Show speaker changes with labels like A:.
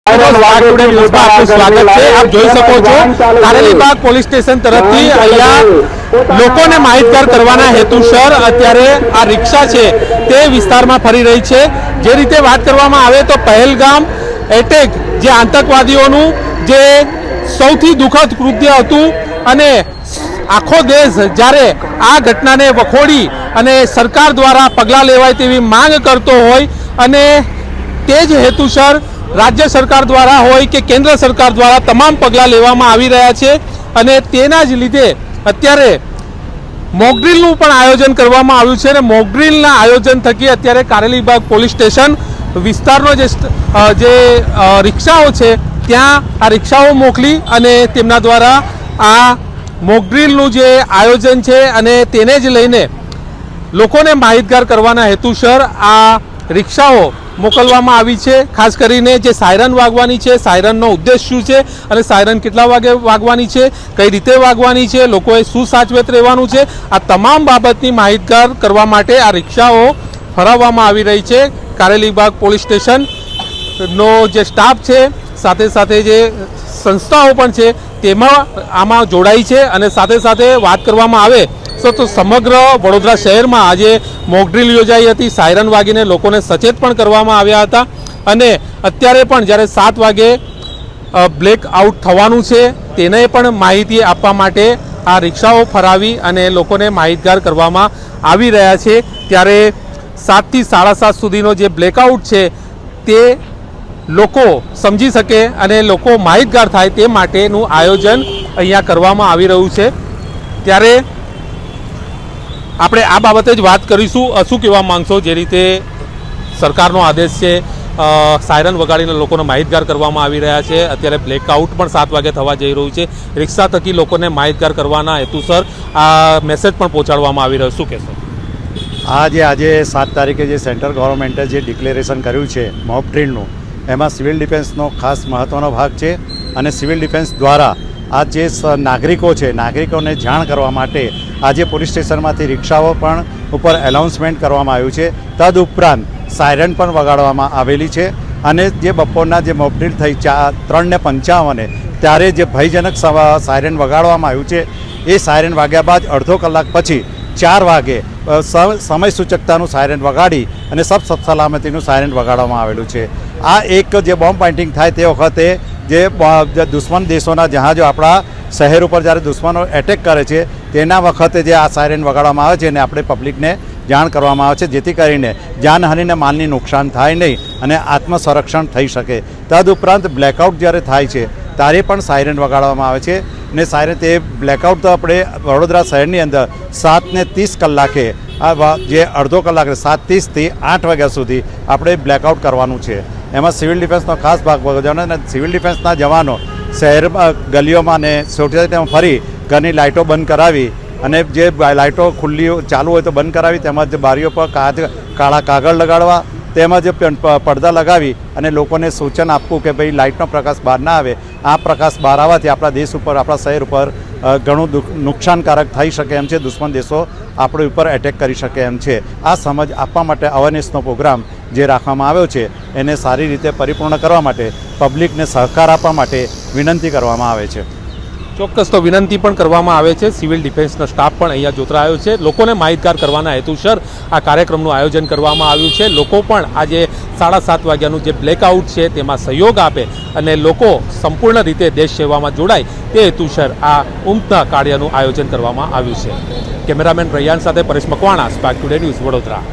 A: स्वागत है। आप જોઈ શકો છો કારેલીબાગ પોલીસ સ્ટેશન તરફથી અહીંયા લોકોને માહિતગાર કરવાના હેતુસર અત્યારે આ રિક્ષા છે તે વિસ્તારમાં ફરી રહી છે। જે રીતે વાત કરવામાં આવે તો પહેલગામ એટેક જે આતંકવાદીઓનું જે સૌથી દુઃખદ કૃત્ય હતું અને આખો દેશ જ્યારે આ ઘટનાને વખોડી અને સરકાર દ્વારા પગલાં લેવાય તેવી માંગ કરતો હોય અને તે જ હેતુસર राज्य सरकार द्वारा होय के केंद्र सरकार द्वारा तमाम पगला लेवामां आवी रह्या छे अने तेना ज लीधे अत्यारे मोकड्रीलनुं पण आयोजन करवामां आव्युं छे अने मोकड्रीलना आयोजन थकी अत्यारे कारेलीबाग पोलीस स्टेशन विस्तारनो जे रिक्षाओ छे त्यां आ रिक्षाओ मोकली अने तेमना द्वारा आ मोकड्रीलनुं जे आयोजन छे अने तेने ज लईने लोकोने माहितगार करवाना हेतुसर आ रिक्षाओ मोकलवामां आवी छे। खास करीने जे सायरन वागवानी छे, सायरननो उद्देश्य शुं छे अने सायरन केटला वागे वागवानी छे, कई रीते वागवानी छे, लोकोए शुं साचवेत रहेवानुं छे, आ तमाम बाबतनी माहितगार करवा माटे आ रिक्षाओ फराववामां आवी रही छे। कारेलीबाग पोलीस स्टेशन नो जे स्टाफ छे साथे साथे जे संस्थाओ पण छे तेमां आमां जोडाई छे अने साथे साथे वात करवामां आवे तो समग्र वडोदरा शहर में आज मोकड्रील योजाई हती। सायरन वागीने लोकोने सचेत पण करवामां आव्या हता अने अत्यारे पण ज्यारे 7 वागे ब्लेक आउट थवानुं छे तेने पण माहिती आपवा माटे आ रिक्षाओ फरावी अने लोकोने माहितगार करवामां आवी रह्या छे। त्यारे 7 થી 7:30 सुधीनो जे ब्लेकआउट छे ते लोको समजी सके अने लोको माहितगार थाय ते माटेनुं आयोजन अहींया करवामां आवी रह्युं छे। त्यारे આપણે આ બાબતે જ વાત કરીશું। શું કહેવા માંગશો? જે રીતે સરકારનો આદેશ છે સાયરન વગાડીને લોકોને માહિતગાર કરવામાં આવી રહ્યા છે, અત્યારે બ્લેકઆઉટ પણ 7 વાગે થવા જઈ રહ્યું છે, રિક્ષા થકી લોકોને માહિતગાર કરવાના હેતુસર આ મેસેજ પણ પહોંચાડવામાં આવી રહ્યો, શું કહેશો?
B: આજે 7 તારીખે જે સેન્ટ્રલ ગવર્મેન્ટે જે ડિક્લેરેશન કર્યું છે મોક ડ્રીલનું, એમાં સિવિલ ડિફેન્સનો ખાસ મહત્ત્વનો ભાગ છે અને સિવિલ ડિફેન્સ દ્વારા આ જે નાગરિકો છે નાગરિકોને જાણ કરવા માટે આજે પોલીસ સ્ટેશનમાંથી રિક્ષાઓ પણ ઉપર એનાઉન્સમેન્ટ કરવામાં આવ્યું છે। તદુપરાંત સાયરન પણ વગાડવામાં આવેલી છે અને જે બપોરના જે મોકડ્રીલ થઈ 3:55 ત્યારે જે ભયજનક સાયરન વગાડવામાં આવ્યું છે એ સાયરન વાગ્યા બાદ અડધો કલાક પછી 4 વાગે સમય સૂચકતાનું સાયરન વગાડી અને સબ સલામતીનું સાયરન વગાડવામાં આવેલું છે। આ એક જે બોમ્બ પોઇન્ટિંગ થાય તે વખતે જે દુશ્મન દેશોના જહાજો આપણા શહેર ઉપર જ્યારે દુશ્મનો એટેક કરે છે તેના વખતે જે આ સાયરન વગાડવામાં આવે છે અને આપણે પબ્લિકને જાણ કરવામાં આવે છે જેથી કરીને જાનહાનિને માલની નુકસાન થાય નહીં અને આત્મસંરક્ષણ થઈ શકે। તદુપરાંત બ્લેકઆઉટ જ્યારે થાય છે ત્યારે પણ સાયરન વગાડવામાં આવે છે અને સાયરન તે બ્લેકઆઉટ તો આપણે વડોદરા શહેરની અંદર 7:30 કલાકે જે અડધો કલાક 7:30 થી 8 વાગ્યા સુધી આપણે બ્લેકઆઉટ કરવાનું છે। એમાં સિવિલ ડિફેન્સનો ખાસ ભાગ ભજવવાનો અને સિવિલ ડિફેન્સના જવાનો શહેરમાં ગલીઓમાં અને સોસાયટીમાં ફરી ઘરની લાઇટો બંધ કરાવી અને જે લાઇટો ખુલ્લી ચાલુ હોય તો બંધ કરાવી, તેમજ બારીઓ પર કાળા કાગળ લગાડવા, તેમજ પડદા લગાવી અને લોકોને સૂચન આપવું કે ભાઈ લાઇટનો પ્રકાશ બહાર ના આવે। આ પ્રકાશ બહાર આવવાથી આપણા દેશ ઉપર આપણા શહેર ઉપર ઘણું નુકસાનકારક થઈ શકે એમ છે, દુશ્મન દેશો આપણી ઉપર એટેક કરી શકે એમ છે। આ સમજ આપવા માટે અવેરનેસનો પ્રોગ્રામ જે રાખવામાં આવ્યો છે એને સારી રીતે પરિપૂર્ણ કરવા માટે પબ્લિકને સહકાર આપવા માટે વિનંતી કરવામાં આવે છે।
A: ચોક્કસ તો વિનંતી પણ કરવામાં આવે છે। સિવિલ ડિફેન્સનો સ્ટાફ પણ અહીંયા જોતરાયો છે। લોકોને માહિતગાર કરવાના હેતુસર આ કાર્યક્રમનું આયોજન કરવામાં આવ્યું છે। લોકો પણ આજે 7:30 વાગ્યાનું જે બ્લેકઆઉટ છે તેમાં સહયોગ આપે અને લોકો સંપૂર્ણ રીતે દેશ સેવામાં જોડાય તે હેતુસર આ ઉમદા કાર્યનું આયોજન કરવામાં આવ્યું છે। કેમેરામેન રૈયાન સાથે Paresh Makwana, spark today news, Vadodara.